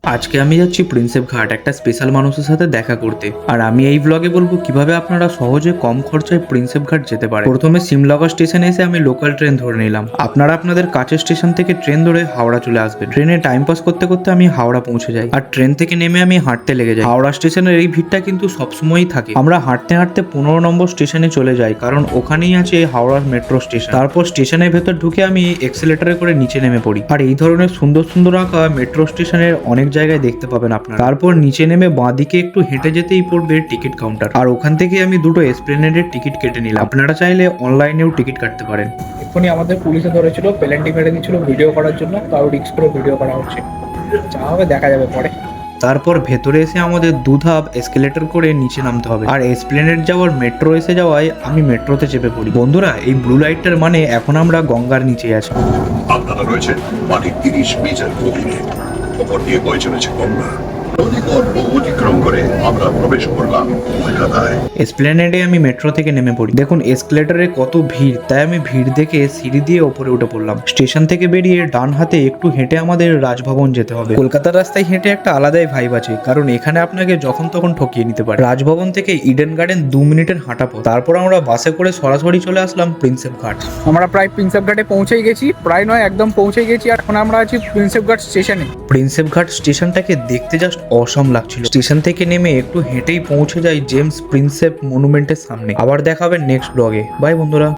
আজকে আমি যাচ্ছি প্রিন্সেপ ঘাট একটা স্পেশাল মানুষের সাথে দেখা করতে। আর আমি এই ব্লগে বলবো কিভাবে আপনারা সহজে কম খরচায় প্রিন্সেপ ঘাট যেতে পারেন। প্রথমে সিমলাগা স্টেশনে এসে আমি লোকাল ট্রেন ধরে নিলাম। আপনারা আপনাদের কাছের স্টেশন থেকে ট্রেন ধরে হাওড়া চলে আসবেন। ট্রেনে টাইম পাস করতে করতে আমি হাওড়া পৌঁছে যাই। আর ট্রেন থেকে নেমে আমি হাঁটতে লেগে যাই। হাওড়া স্টেশনের এই ভিড়টা কিন্তু সবসময়ই থাকে। আমরা হাঁটতে হাঁটতে 15 নম্বর স্টেশনে চলে যাই, কারণ ওখানেই আছে হাওড়ার মেট্রো স্টেশন। তারপর স্টেশনের ভেতর ঢুকে আমি এক্সেলেটরে করে নিচে নেমে পড়ি। আর এই ধরনের সুন্দর সুন্দর আঁকা মেট্রো স্টেশনের অনেক জায়গায় দেখতে পাবেন আপনারা। তারপর নিচে নেমে বাঁদিকে একটু হেঁটে যেতেই পড়বে টিকিট কাউন্টার। আর ওখান থেকে আমি দুটো এসপ্লেনেডের টিকিট কেটে নিলাম। আপনারা চাইলে অনলাইনেও টিকিট কাটতে পারেন। এক্ষুনি আমাদের পুলিশে ধরেছিল, পেলেন্টি মেরে দিচ্ছিল ভিডিও করার জন্য, তাও রিক্স করে ভিডিও করা হচ্ছে। যা হবে দেখা যাবে পরে। তারপর ভেতরে এসে আমাদের দুধাপ এসকেলেটর করে নিচে নামতে হবে। আর এসপ্লেনেড যাওয়ার মেট্রো এসে যাওয়ায় আমি মেট্রোতে চেপে পড়ি। বন্ধুরা, এই ব্লু লাইটটার মানে এখন আমরা গঙ্গার নিচে আছি। আপনারা রয়েছেন মাটির 30 মিটার গভীরে, ওপর দিয়ে বয়ে চলেছে গঙ্গা। নদীপথ অতিক্রম করে আমরা প্রবেশ করলাম কলকাতায়। এসপ্লেনেডে আমি মেট্রো থেকে নেমে পড়ি। দেখুন এসকেলেটরে কত ভিড়, তাই আমি ভিড় দেখে সিঁড়ি দিয়ে ওপরে উঠে পড়লাম। স্টেশন থেকে বেরিয়ে ডান হাতে একটু হেঁটে আমাদের রাজভবন যেতে হবে। কলকাতার রাস্তায় হেঁটে একটা আলাদাই ভাইব আছে, কারণ এখানে আপনাকে যখন তখন ঠকিয়ে নিতে পারে। রাজভবন থেকে ইডেন গার্ডেন 2 মিনিটের হাঁটা পথ। তারপর আমরা বাসে করে সরাসরি চলে আসলাম প্রিন্সেপ ঘাট। আমরা প্রায় প্রিন্সেপ ঘাটে পৌঁছেই গেছি, প্রায় নয় একদম পৌঁছে গেছি। আর এখন আমরা আছি প্রিন্সেপ ঘাট স্টেশনে। প্রিন্সেপ ঘাট স্টেশনটাকে দেখতে জাস্ট অসম লাগছিল। স্টেশন থেকে নেমে একটু হেঁটেই পৌঁছে যাই জেমস প্রিন্সেপ মনুমেন্টের সামনে। আবার দেখা হবে নেক্সট ব্লগে। বাই বন্ধুরা।